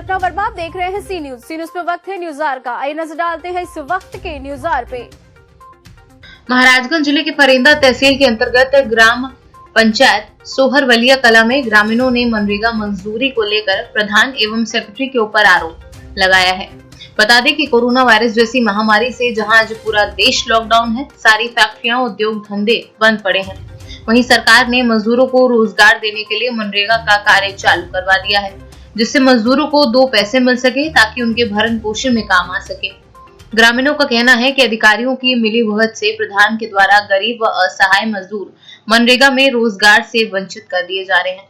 सपना वर्मा, आप देख रहे हैं सी न्यूज पे वक्त है न्यूज आर का। आइए नजर डालते हैं इस वक्त के न्यूज आर पे। महाराजगंज जिले के फरेंदा तहसील के अंतर्गत ग्राम पंचायत सोहरवलिया कला में ग्रामीणों ने मनरेगा मंजूरी को लेकर प्रधान एवं सेक्रेटरी के ऊपर आरोप लगाया है। बता दें कि कोरोना वायरस जैसी महामारी से जहां आज पूरा देश लॉकडाउन है, सारी फैक्ट्रियां, उद्योग धंधे बंद पड़े हैं। वहीं सरकार ने मजदूरों को रोजगार देने के लिए मनरेगा का कार्य चालू करवा दिया है, जिससे मजदूरों को 2 पैसे मिल सके ताकि उनके भरण पोषण में काम आ सके। ग्रामीणों का कहना है कि अधिकारियों की मिलीभगत से प्रधान के द्वारा गरीब व असहाय मजदूर मनरेगा में रोजगार से वंचित कर दिए जा रहे हैं।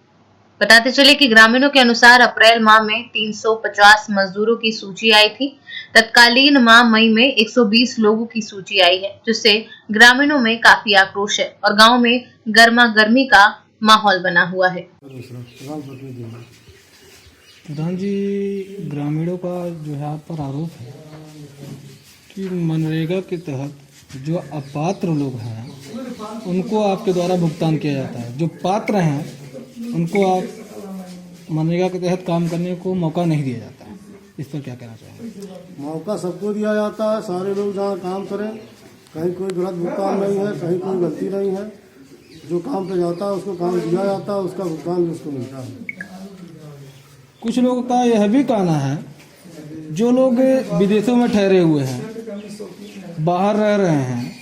बताते चले कि ग्रामीणों के अनुसार अप्रैल माह में 350 मजदूरों की सूची आई थी। तत्कालीन माह मई में 120 लोगों की सूची आई है, जिससे ग्रामीणों में काफी आक्रोश है और गांव में गर्मा गर्मी का माहौल बना हुआ है। प्रधान जी, ग्रामीणों का जो है आप पर आरोप है कि मनरेगा के तहत जो अपात्र लोग हैं उनको आपके द्वारा भुगतान किया जाता है, जो पात्र हैं उनको आप मनरेगा के तहत काम करने को मौका नहीं दिया जाता है। इस पर क्या कहना चाहेंगे? मौका सबको दिया जाता है, सारे लोग जहाँ काम करें, कहीं कोई गलत भुगतान नहीं है, कहीं कोई गलती नहीं है। जो काम पे जाता है उसको काम दिया जाता है, उसका भुगतान भी उसको मिलता है। कुछ लोगों का यह भी कहना है, जो लोग विदेशों में ठहरे हुए हैं, बाहर रह रहे हैं,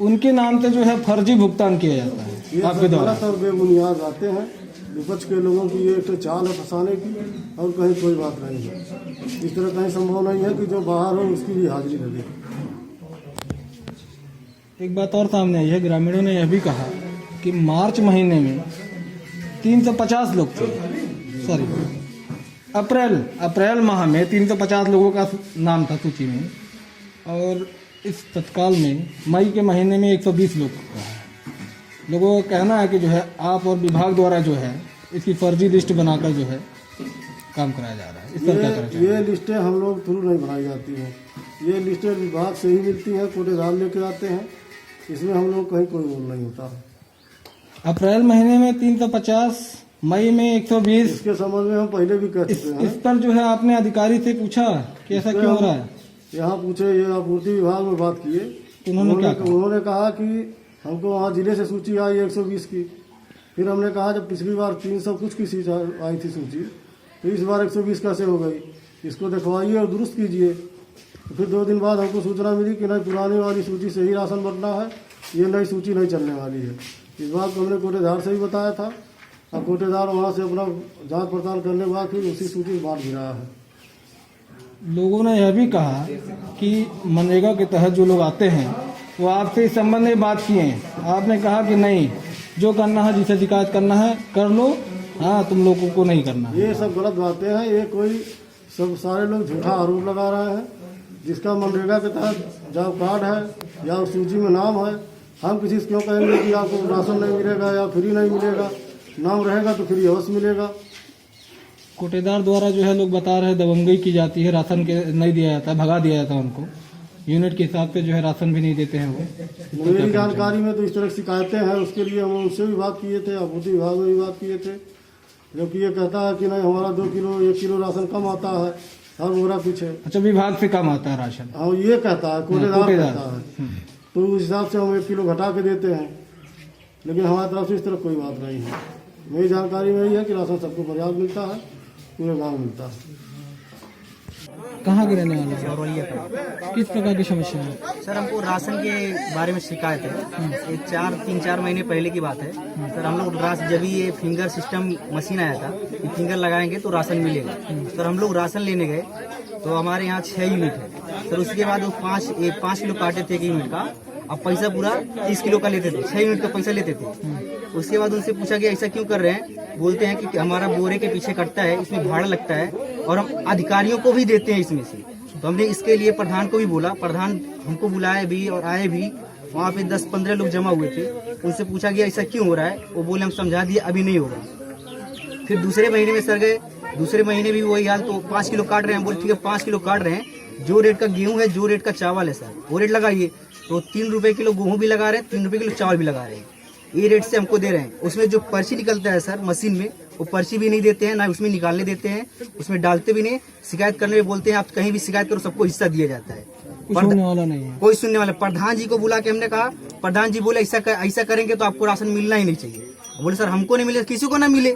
उनके नाम पे जो है फर्जी भुगतान किया जाता है। ये आपके द्वारा गलत और बेबुनियाद आते हैं। विपक्ष के लोगों की ये एक तो चाल है फंसाने की, और कहीं कोई बात नहीं है। इस तरह कहीं संभव नहीं है कि जो बाहर हो उसकी भी हाजिरी लगे। एक बात और सामने आई है, ग्रामीणों ने यह भी कहा कि मार्च महीने में 350 लोग थे, अप्रैल माह में 350 लोगों का नाम था सूची में, और इस तत्काल में मई के महीने में 120 लोग हैं। लोगों का कहना है कि जो है आप और विभाग द्वारा जो है इसकी फर्जी लिस्ट बनाकर जो है काम कराया जा रहा है। इस पर क्या करना चाहिए? ये लिस्टें हम लोग थ्रू नहीं बनाई जाती हैं, ये लिस्टें विभाग से ही मिलती हैं, कोटेदार लेके आते हैं। इसमें हम लोग कहीं कोई रोल नहीं होता। अप्रैल महीने में 350, मई में 120। इसके संबंध में हम पहले भी कह चुके हैं। इस पर जो है आपने अधिकारी से पूछा कि ऐसा क्यों हो रहा है? यहाँ पूछे, ये आपूर्ति विभाग में बात किए, उन्होंने कहा कि हमको वहाँ जिले से सूची आई 120 की। फिर हमने कहा जब पिछली बार 300 कुछ की सीट आई थी सूची, तो इस बार 120 कैसे हो गई? इसको दिखवाइए और दुरुस्त कीजिए। तो फिर 2 दिन बाद हमको सूचना मिली कि नहीं, पुरानी वाली सूची से ही राशन बंटना है, ये नई सूची नहीं चलने वाली है। इस बात को हमने कोटेदार से ही बताया था, और कोटेदार वहाँ से अपना जांच पड़ताल करने के बाद फिर उसी सूची बांट भी रहा है। लोगों ने यह भी कहा कि मनरेगा के तहत जो लोग आते हैं वो आपसे इस संबंध में बात किए हैं। आपने कहा कि नहीं, जो करना है, जिसे शिकायत करना है कर लो, हाँ तुम लोगों को नहीं करना। ये सब गलत बातें हैं। ये कोई सब सारे लोग झूठा आरोप लगा रहे हैं। जिसका मनरेगा के तहत जॉब कार्ड है या उस सूची में नाम है, हम किसी से क्यों कहेंगे कि आपको राशन नहीं मिलेगा या फ्री नहीं मिलेगा? नाम रहेगा तो फ्री अवश्य मिलेगा। कोटेदार द्वारा जो है लोग बता रहे हैं दबंगई की जाती है, राशन के नहीं दिया जाता, भगा दिया जाता है उनको, यूनिट के हिसाब से जो है राशन भी नहीं देते हैं वो। मेरी जानकारी में तो इस तरह की शिकायतें हैं। उसके लिए हम उनसे भी बात किए थे, आपूर्ति विभाग में भी बात किए थे, जबकि ये कहता है कि नहीं हमारा 2 किलो 1 किलो राशन कम आता है हर बोरा पीछे। अच्छा, विभाग से कम आता है राशन? हाँ, ये कहता है, कोटेदार कहता है। तो उस हिसाब से हम 1 किलो घटा के देते हैं, लेकिन हमारी तरफ से इस तरह कोई बात नहीं है। मेरी जानकारी में यही है कि राशन सबको पर्याप्त मिलता है, पूरे गाँव मिलता है। कहाँ के रहने वाले हैं? किस प्रकार की समस्या है? सर, हमको राशन के बारे में शिकायत है। ये 3-4 महीने पहले की बात है। सर, हम लोग जब ये फिंगर सिस्टम मशीन आया था, ये फिंगर लगाएंगे तो राशन मिलेगा। सर, हम लोग राशन लेने गए तो हमारे यहाँ 6 यूनिट है। सर, उसके बाद वो 5 किलो काटे थे 1 यूनिट का। अब पैसा पूरा 30 किलो का लेते थे, 6 यूनिट का पैसा लेते थे। उसके बाद उनसे पूछा कि ऐसा क्यों कर रहे हैं? बोलते हैं कि हमारा बोरे के पीछे कटता है, इसमें भाड़ा लगता है और हम अधिकारियों को भी देते हैं इसमें से। तो हमने इसके लिए प्रधान को भी बोला, प्रधान हमको बुलाए भी और आए भी। वहाँ पे 10-15 लोग जमा हुए थे, उनसे पूछा कि ऐसा क्यों हो रहा है? वो बोले हम समझा दिए, अभी नहीं होगा। फिर दूसरे महीने में सर गए, दूसरे महीने भी वही हाल। तो 5 किलो काट रहे हैं, बोले ठीक है 5 किलो काट रहे हैं, जो रेट का गेहूँ है, जो रेट का चावल है सर वो रेट लगाइए। तो 3 रुपए किलो गेहूँ भी लगा रहे हैं, 3 रुपए किलो चावल भी लगा रहे हैं। ये रेट से हमको दे रहे हैं। उसमें जो पर्ची निकलता है सर मशीन में, वो पर्ची भी नहीं देते हैं, ना उसमें निकालने देते हैं, उसमें डालते भी नहीं। शिकायत करने में बोलते हैं आप कहीं भी शिकायत करो सबको हिस्सा दिया जाता है। कुछ सुनने वाला नहीं है। कोई सुनने वाला। प्रधान जी को बुला के हमने कहा, प्रधान जी बोले ऐसा करेंगे तो आपको राशन मिलना ही नहीं चाहिए। बोले सर हमको नहीं मिले, किसी को ना मिले,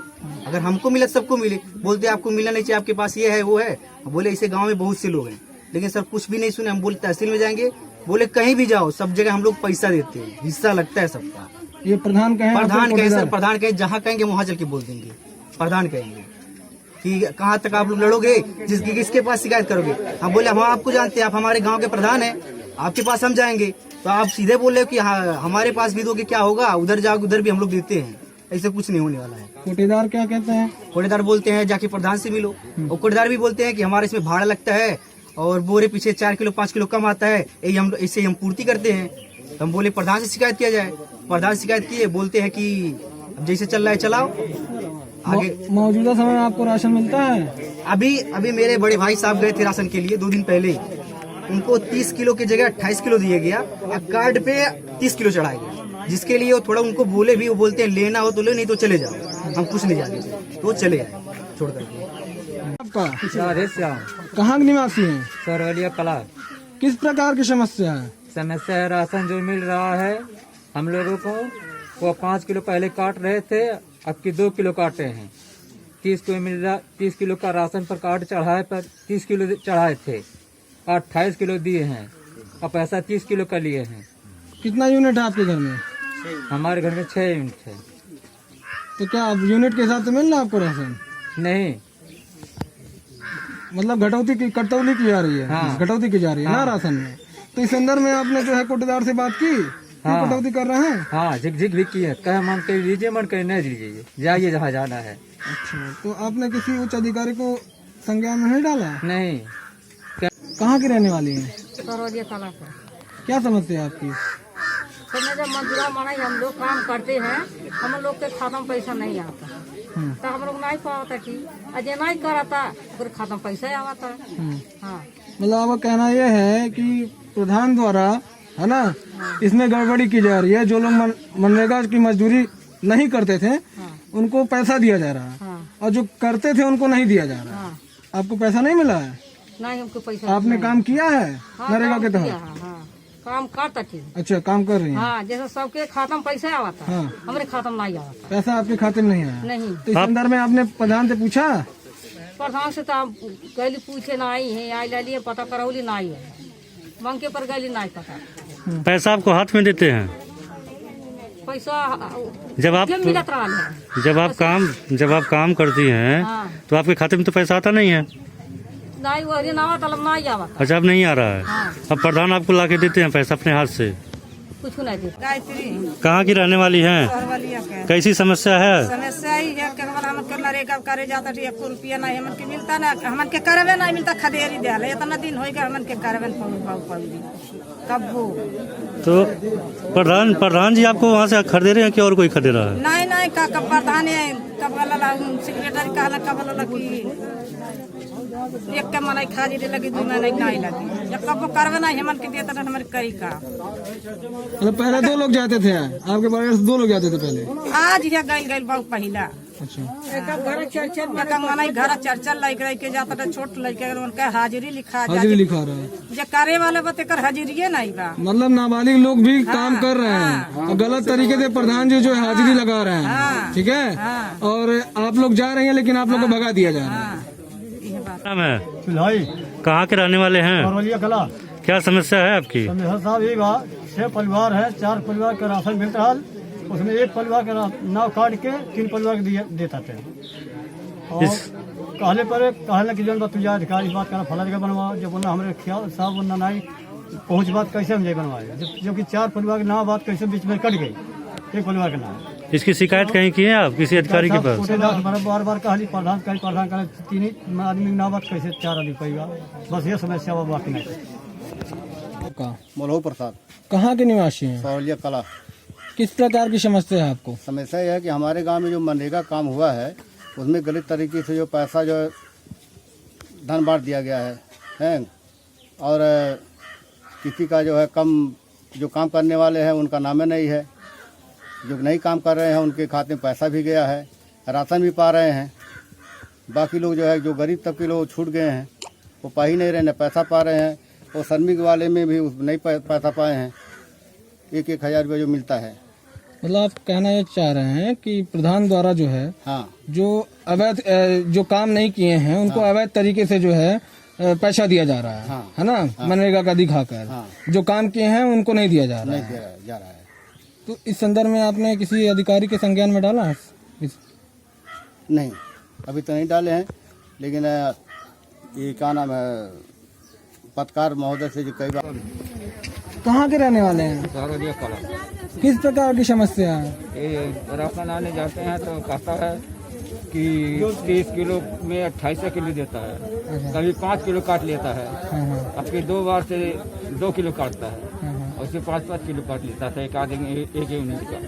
अगर हमको मिले सबको मिले। बोलते आपको मिलना नहीं चाहिए, आपके पास ये है वो है। बोले ऐसे गाँव में बहुत से लोग हैं, लेकिन सर कुछ भी नहीं सुने। हम बोले तहसील में जाएंगे, बोले कहीं भी जाओ सब जगह हम लोग पैसा देते हैं, हिस्सा लगता है सबका। ये प्रधान कहें, प्रधान कहें सर, प्रधान कहें, जहाँ कहेंगे वहाँ चल के बोल देंगे। प्रधान कहेंगे कि कहाँ तक आप लोग लड़ोगे, किसके पास शिकायत करोगे। हम बोले हम आपको जानते हैं, आप हमारे गांव के प्रधान हैं, आपके पास हम जाएंगे। तो आप सीधे बोल रहे हो कि हाँ हमारे पास भी दोगे, क्या होगा, उधर जाओगे उधर भी हम लोग देते हैं। ऐसे कुछ नहीं होने वाला है। कोटेदार क्या कहते हैं? कोटेदार बोलते हैं जाके प्रधान से मिलो। और कोटेदार भी बोलते हैं कि हमारे इसमें भाड़ा लगता है और बोरे पीछे 4 किलो 5 किलो कम आता है, यही हम इससे हम पूर्ति करते हैं। तो हम बोले प्रधान से शिकायत किया जाए। प्रधान शिकायत किए, बोलते हैं कि जैसे चल रहा है चलाओ आगे। मौजूदा समय में आपको राशन मिलता है? अभी मेरे बड़े भाई साहब गए थे राशन के लिए 2 दिन पहले ही, उनको 30 किलो की जगह 28 किलो दिया गया और कार्ड पे 30 किलो चढ़ाया गया, जिसके लिए वो थोड़ा उनको बोले भी, वो बोलते हैं लेना हो तो ले, नहीं तो चले जाओ, हम कुछ नहीं जाने। तो चले आए छोड़ करके। आपका श्याम कहाँ के निवासी हैं? सरवलिया कला। किस प्रकार की समस्या है? समस्या है राशन जो मिल रहा है हम लोगों को, वो 5 किलो पहले काट रहे थे, अब की 2 किलो काटे हैं। 30 किलो मिल रहा, 30 किलो का राशन पर कार्ड चढ़ाए, पर 30 किलो चढ़ाए थे, 28 किलो दिए हैं और पैसा 30 किलो का लिए हैं। कितना यूनिट है आपके घर में? हमारे घर में 6 यूनिट है। तो क्या अब यूनिट के हिसाब से मिल रहा है आपको राशन? नहीं, मतलब कटौती की जा रही है। हाँ। कटौती की जा रही है ना राशन में। तो इस संदर्भ में आपने जो है कोटेदार से बात की? हाँ। कटौती कर रहे हैं? हाँ झिक भी की है, कहे मन कर लीजिए, मन कर नहीं लीजिए, जाइए जहाँ जाना है। अच्छा, तो आपने किसी उच्च अधिकारी को संज्ञान में नहीं डाला? नहीं। कहाँ की रहने वाली है? सरवलिया कला का। क्या समस्या है आपकी? तो मैं जब मजदूरा मनाई हम लोग काम करते हैं, हम लोग के खाता में पैसा नहीं आता, तो हम लोग नहीं पाता कि अजय नहीं कराता फिर खाता में पैसा आता। हाँ, मतलब आपका कहना यह है कि प्रधान द्वारा, है ना, इसमें गड़बड़ी की जा रही है। जो लोग मनरेगा की मजदूरी नहीं करते थे उनको पैसा दिया जा रहा है, और जो करते थे उनको नहीं दिया जा रहा है। आपको पैसा नहीं मिला है? नहीं हमको पैसा। आपने काम किया है नरेगा के तहत? हाँ, काम करता थी। अच्छा, काम कर रही हैं। हाँ, जैसे सबके खाता में पैसा आवता, हाँ। हमारे खाता में नहीं आवता। पैसा आपके खाते में नहीं आया? नहीं। तो इस अंदर में आपने प्रधान से पूछा? प्रधान से तो आप गली पूछे ना आई है, आई लिए पता करौली ना आई है, मंगे पर गली नहीं पता। पैसा आपको हाथ में देते हैं? पैसा जब आप मिलत रहा है। जब आप काम करती हैं हाँ। तो आपके खाते में तो पैसा आता नहीं है? नहीं वो दिन आवा तलब नहीं आवा। अच्छा, अब नहीं आ रहा है। हाँ। अब प्रधान आपको ला के देते हैं पैसा अपने हाथ से? कुछ नहीं देते। गायत्री कहाँ की रहने वाली हैं? सरवलिया के। कैसी समस्या है? समस्या ही है कि हमन के नरेगा करे जाता थी, 1 रुपया नहीं हमन के मिलता ना, हमन के करवे नहीं मिलता, खदेरी दे ले। इतना दिन हो गया हमन के करवे पड़ी तब वो। तो प्रधान जी आपको वहाँ से खरीदे रहे हैं कि और कोई खरीदे रहा है? नहीं का प्रधान है, कब सेक्रेटरी कहला, कब लगी एक के मन खाजी लगी, 2 महीने नहीं लगी। जब कब करवे नहीं हमन के देता हमारे कई का। मतलब पहले 2 लोग जाते थे आपके बारे से? 2 लोग जाते थे पहले? आज ही गई बहुत पहला। अच्छा, घर चर्चल लग रही के जाता था, छोट लड़के उनका हाजिरी लिखा हाजिरी लिखा रहा है। जो करे वाले बतेकर हाजिरी नहीं बा। मतलब नाबालिग लोग भी काम कर रहे हैं और गलत तरीके से प्रधान जी जो है हाजिरी लगा रहे हैं, ठीक है, और आप लोग जा रहे हैं लेकिन आप लोग को भगा दिया जा रहा है। नाम है? कहाँ के रहने वाले हैं? सरवलिया कला। क्या समस्या है आपकी? मेहर साहब ये बात, 6 परिवार है, 4 परिवार का राशन मिलता है, उसमें 1 परिवार का नाव काट के 3 परिवार को देता थे। और कहले कि जन तुझे अधिकारी बात करना, फला जगह बनवा, जब बोलना हमारे ख्याल साहब बोलना नहीं पहुँच बात कैसे हम बनवाए, जबकि 4 परिवार के नाव बात कैसे बीच में कट गई, 1 परिवार के नाम। इसकी शिकायत कहीं की है आप किसी अधिकारी के पास? बार कहली प्रधान करे 3 आदमी नाव बात कैसे 4 आदमी पैगा, बस ये समस्या बाकी नहीं। मलहो प्रसाद। कहाँ के निवासी हैं? सरवलिया कला। किस प्रकार की समस्या है आपको? समस्या यह है कि हमारे गांव में जो मनरेगा काम हुआ है उसमें गलत तरीके से जो पैसा जो धन बांट दिया गया है, और किसी का जो है कम, जो काम करने वाले हैं उनका नाम नहीं है, जो नहीं काम कर रहे हैं उनके खाते में पैसा भी गया है, राशन भी पा रहे हैं। बाकी लोग जो है जो गरीब तबके लोग छूट गए हैं वो पा ही नहीं रहे, न पैसा पा रहे हैं। और श्रमिक वाले में भी नहीं पैसा पाए हैं, 1,000 रुपये जो मिलता है। मतलब आप कहना ये चाह रहे हैं कि प्रधान द्वारा जो है हाँ, जो अवैध जो काम नहीं किए हैं उनको अवैध तरीके से जो है पैसा दिया जा रहा है, हाँ। है ना, मनरेगा का दिखाकर। हाँ। जो काम किए हैं उनको नहीं दिया जा रहा नहीं है। दिया जा रहा है। तो इस संदर्भ में आपने किसी अधिकारी के संज्ञान में डाला है? नहीं, अभी तो नहीं डाले हैं, लेकिन ये क्या नाम है, पत्रकार महोदय से जो कई बार। कहाँ के रहने वाले हैं? सहरवलिया कला। किस प्रकार की समस्या है? ये राशन आने जाते हैं तो कहता है कि 30 किलो में 28 किलो देता है, कभी 5 किलो काट लेता है। अब फिर 2 बार से 2 किलो काटता है और उससे 5-5 किलो काट लेता था एक यूनिट का।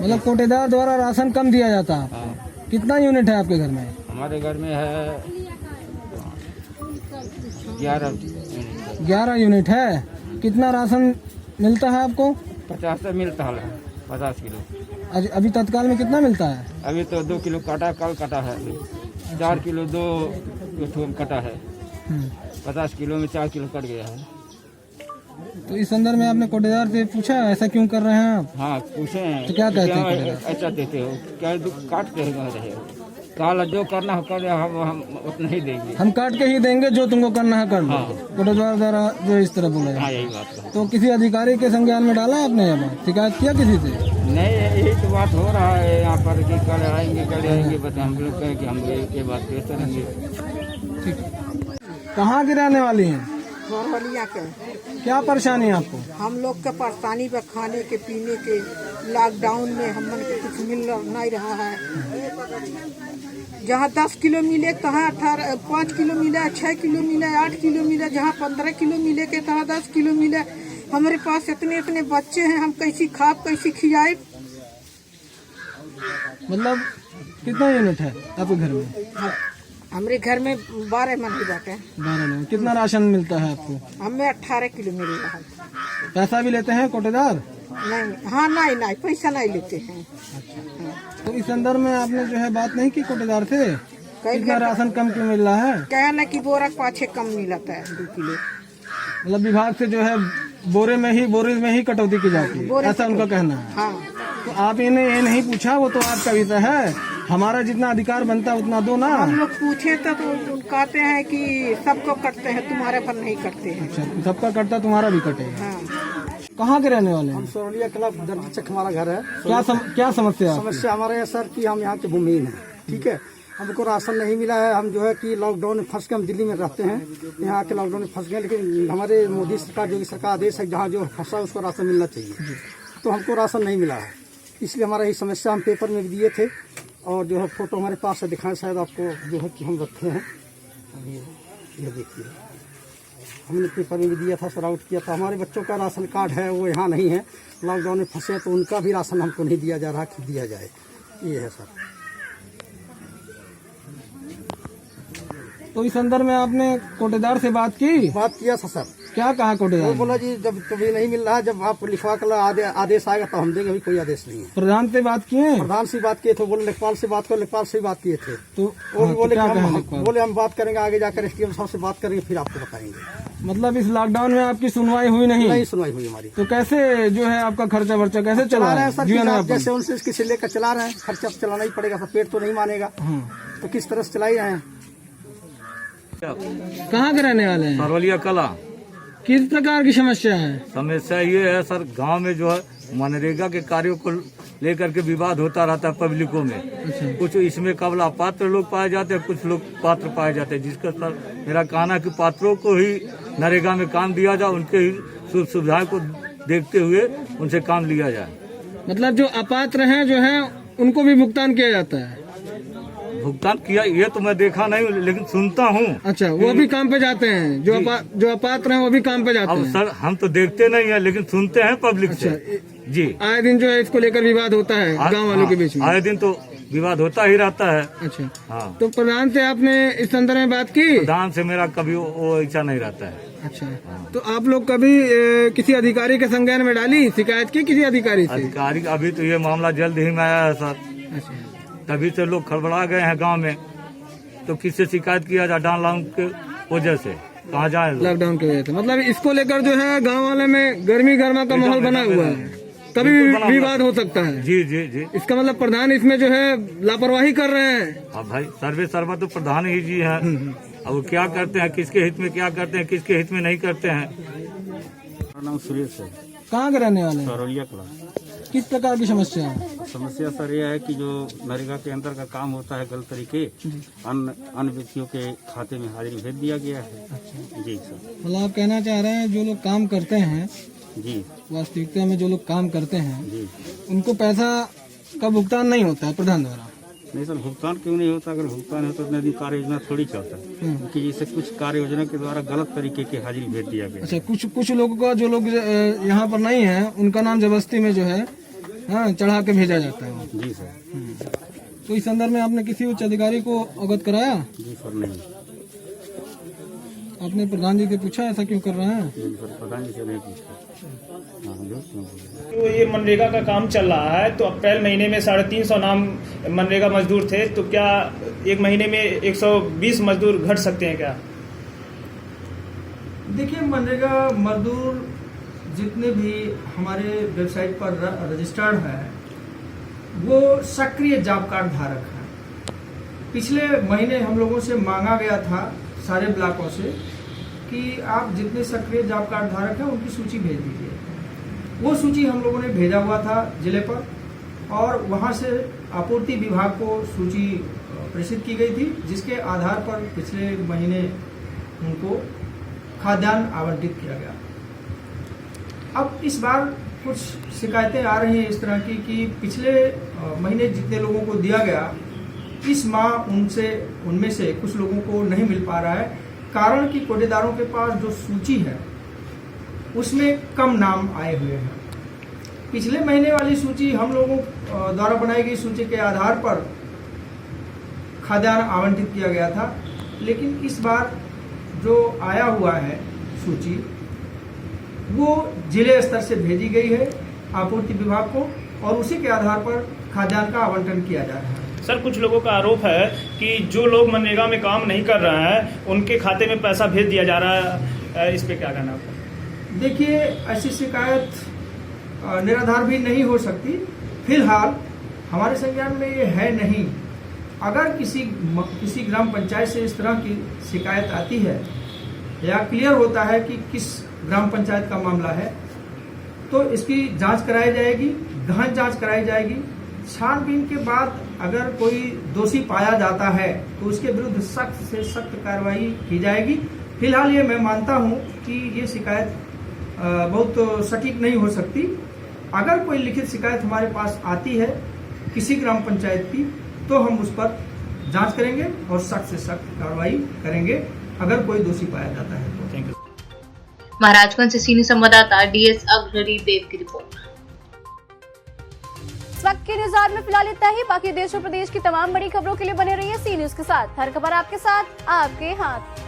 मतलब कोटेदार द्वारा राशन कम दिया जाता है। हाँ। कितना यूनिट है आपके घर में? हमारे घर में है 11 यूनिट है। कितना राशन मिलता है आपको? 50 से मिलता है, 50 किलो। अभी तत्काल में कितना मिलता है? अभी तो 2 किलो काटा, कल काटा है। अभी 4 किलो 2 कटा है। 50 किलो में 4 किलो कट गया है। तो इस संदर्भ में आपने कोटेदार से पूछा ऐसा क्यों कर रहे हैं आप? हाँ, पूछे हैं। तो क्या कहते हैं कोटेदार? ऐसा देते हो क्या, काटते रहे हो, काला जो करना हो कर, हम उतना ही देंगे। हम काट के ही देंगे, जो तुमको करना है कर लो। कोटेदार द्वारा जो इस तरह बोला हाँ, है। यही बात है। तो किसी अधिकारी के संज्ञान में डाला आपने? शिकायत किया किसी से? नहीं, यही तो बात हो रहा है यहाँ पर कि कल आएंगे बस हम लोग कहें कि हम ये बात पेश करेंगे। कहाँ की रहने वाली हैं? सहरवलिया के। क्या परेशानी है आपको? हम लोग के परेशानी पर खाने के पीने के लॉकडाउन में हम मन के कुछ मिल नहीं रहा है। जहाँ 10 किलो मिले तहाँ 5 किलो मिले, 6 किलो मिले, 8 किलो मिले, जहाँ 15 किलो मिले के तहाँ 10 किलो मिले। हमारे पास इतने बच्चे हैं, हम कैसी खा कैसी खिलाए? मतलब कितना यूनिट है आपके घर में? हमारे घर में 12 मंदी बाटे। 12 लोग। कितना राशन मिलता है आपको? हमें 18 किलो मिल रहा है। पैसा भी लेते हैं कोटेदार? नहीं, हाँ, नहीं पैसा नहीं लेते हैं। तो इस संदर्भ में आपने जो है बात नहीं की कोटेदार से? कितना राशन कम क्यों मिल रहा है? कहना कि बोरा पाछे कम मिलता है 2 किलो। मतलब विभाग से जो है बोरे में ही कटौती की जाती है, ऐसा उनका कहना है। हाँ। तो आप इन्हें ये नहीं पूछा? वो तो आपका विषय है, हमारा जितना अधिकार बनता है उतना दो ना। हम लोग पूछे तो कहते हैं कि सबको कटते हैं, तुम्हारे पर नहीं कटते हैं। अच्छा, सबका कटता तुम्हारा भी कटेगा। हाँ। कहाँ के रहने वाले हैं? सहरवलिया क्लब दर्जी चक हमारा घर है। क्या समस्या है? समस्या हमारे है सर कि हम यहाँ के भूमिहीन हैं, ठीक है। हमको राशन नहीं मिला है। हम जो है कि लॉकडाउन में फंस के हम दिल्ली में रहते हैं, यहाँ के लॉकडाउन में फंस गए। लेकिन हमारे मोदी सरकार जो सरकार आदेश है जहाँ जो फंसा उसको राशन मिलना चाहिए, तो हमको राशन नहीं मिला है। इसलिए हमारा ये समस्या हम पेपर में भी दिए थे और जो है फोटो हमारे पास है, दिखाएं शायद आपको, जो है कि हम रखे हैं। ये देखिए, हमने पेपर में भी दिया था, सराउट किया था। हमारे बच्चों का राशन कार्ड है, वो यहाँ नहीं है, लॉकडाउन में फंसे, तो उनका भी राशन हमको नहीं दिया जा रहा कि दिया जाए। ये है सर। तो इस संदर्भ में आपने कोटेदार से बात किया था सर। क्या कहा कोटेदार? वो बोला जी जब कभी नहीं मिल रहा, जब आप लिखवा कर आदेश आएगा तो हम देंगे। अभी कोई आदेश नहीं है। प्रधान से बात किए? प्रधान से बात किए थे, बोले लेखपाल से बात करो। लेखपाल से बात किए थे तो वो भी बोले बोले हम बात करेंगे, आगे जाकर एसडीएम साहब से बात करेंगे, फिर आपको बताएंगे। मतलब इस लॉकडाउन में आपकी सुनवाई हुई नहीं सुनवाई हुई हमारी। तो कैसे जो है आपका खर्चा वर्चा कैसे चला रहे हैं सर? जैसे उनसे किसी लेकर चला रहे हैं, खर्चा तो चलाना ही पड़ेगा, सब पेट तो नहीं मानेगा, तो किस तरह से चला ही रहे हैं। कहाँ के रहने वाले हैं? सहरवलिया कला। किस प्रकार की समस्या है? समस्या ये है सर, गांव में जो है मनरेगा के कार्यों को लेकर के विवाद होता रहता है पब्लिकों में। अच्छा। कुछ इसमें केवल अपात्र लोग पाए जाते हैं, कुछ लोग पात्र पाए जाते हैं, जिसका सर मेरा कहना है कि पात्रों को ही नरेगा में काम दिया जाए, उनके ही सुख सुविधाएं को देखते हुए उनसे काम लिया जाए। मतलब जो अपात्र हैं जो है उनको भी भुगतान किया जाता है? भुगतान किया ये तो मैं देखा नहीं, लेकिन सुनता हूँ। अच्छा, वो भी काम पे जाते हैं? जो अपात्र हैं वो भी काम पे जाते हैं? अब सर हम तो देखते नहीं है, लेकिन सुनते हैं पब्लिक से। जी, आए दिन जो है इसको लेकर विवाद होता है गांव वालों के बीच में? आए दिन तो विवाद होता ही रहता है। अच्छा, हाँ, तो प्रधान से आपने इस संदर्भ में बात की? प्रधान से मेरा कभी वो इच्छा नहीं रहता है। अच्छा, तो आप लोग कभी किसी अधिकारी के संज्ञान में डाली, शिकायत की किसी अधिकारी से? अधिकारी अभी तो ये मामला जल्द ही में आया है सर, अच्छा, तभी से लोग खड़बड़ा गए हैं गांव में। तो किससे शिकायत किया जाए? लॉकडाउन के वजह से कहाँ जाए लोग? लॉकडाउन की वजह से मतलब इसको लेकर जो है गांव वाले में गर्मी गर्मा का माहौल बना हुआ है, कभी भी विवाद हो सकता है। जी जी जी। इसका मतलब प्रधान इसमें जो है लापरवाही कर रहे हैं। अब भाई सर्वे सर्वा तो प्रधान ही जी हैं। अब वो क्या करते हैं, किसके हित में क्या करते हैं, किसके हित में नहीं करते हैं। मेरा नाम सुरेश है, कहाँ के रहने वाले हैं? सरौलिया कला। किस प्रकार की समस्या है? समस्या सर यह है कि जो नरेगा के अंदर का काम होता है गलत तरीके अन्य व्यक्तियों के खाते में हाजिरी भेज दिया गया है। जी सर। मतलब आप कहना चाह रहे हैं जो लोग काम करते हैं, जी वास्तविकता में जो लोग काम करते हैं जी, उनको पैसा का भुगतान नहीं होता है प्रधान द्वारा? नहीं सर, भुगतान क्यों नहीं होता? अगर भुगतान होता तो इतने दिन कार्य योजना थोड़ी चलता है, क्योंकि जैसे कुछ कार्य योजना के द्वारा गलत तरीके की हाजिरी भेज दिया गया। अच्छा, कुछ लोगों का जो लोग यहाँ पर नहीं है उनका नाम जबरदस्ती में जो है हाँ चढ़ा के भेजा जाता है। जी सर। तो इस संदर्भ में आपने किसी उच्च अधिकारी को अवगत कराया? जी सर, नहीं। आपने प्रधान जी से पूछा ऐसा क्यों कर रहे हैं? जी सर, प्रधान जी से नहीं पूछा। तो ये मनरेगा का काम चल रहा है, तो अप्रैल महीने में 350 नाम मनरेगा मजदूर थे, तो क्या एक महीने में 120 मजदूर घट सकते हैं क्या? देखिए, मनरेगा मजदूर जितने भी हमारे वेबसाइट पर रजिस्टर्ड है वो सक्रिय जॉब कार्ड धारक है। पिछले महीने हम लोगों से मांगा गया था सारे ब्लॉकों से कि आप जितने सक्रिय जॉब कार्ड धारक हैं उनकी सूची भेज दीजिए। वो सूची हम लोगों ने भेजा हुआ था जिले पर, और वहाँ से आपूर्ति विभाग को सूची प्रेषित की गई थी, जिसके आधार पर पिछले महीने उनको खाद्यान्न आवंटित किया गया। अब इस बार कुछ शिकायतें आ रही हैं इस तरह की कि पिछले महीने जितने लोगों को दिया गया, इस माह उनमें से कुछ लोगों को नहीं मिल पा रहा है। कारण कि कोटेदारों के पास जो सूची है उसमें कम नाम आए हुए हैं। पिछले महीने वाली सूची हम लोगों द्वारा बनाई गई सूची के आधार पर खाद्यान्न आवंटित किया गया था, लेकिन इस बार जो आया हुआ है सूची वो जिले स्तर से भेजी गई है आपूर्ति विभाग को, और उसी के आधार पर खाद्यान्न का आवंटन किया जा रहा है। सर, कुछ लोगों का आरोप है कि जो लोग मनरेगा में काम नहीं कर रहे हैं उनके खाते में पैसा भेज दिया जा रहा है, इस पे क्या कहना है आपका? देखिए, ऐसी शिकायत निराधार भी नहीं हो सकती। फिलहाल हमारे संज्ञान में ये है नहीं। अगर किसी ग्राम पंचायत से इस तरह की शिकायत आती है या क्लियर होता है कि किस ग्राम पंचायत का मामला है, तो इसकी जांच कराई जाएगी, गहन जांच कराई जाएगी। छानबीन के बाद अगर कोई दोषी पाया जाता है तो उसके विरुद्ध सख्त से सख्त कार्रवाई की जाएगी। फिलहाल ये मैं मानता हूँ कि ये शिकायत बहुत सटीक नहीं हो सकती। अगर कोई लिखित शिकायत हमारे पास आती है किसी ग्राम पंचायत की, तो हम उस पर जांच करेंगे और सख्त से सख्त कार्रवाई करेंगे अगर कोई दोषी पाया जाता है तो। Thank you. महाराजगंज से सीनियर संवाददाता DS अग्रहरी देव की रिपोर्ट। इस वक्त के न्यूज़ आवर में फिलहाल इतना ही। बाकी देश और प्रदेश की तमाम बड़ी खबरों के लिए बने रहिए सी न्यूज़ के साथ। हर खबर आपके साथ, आपके हाथ।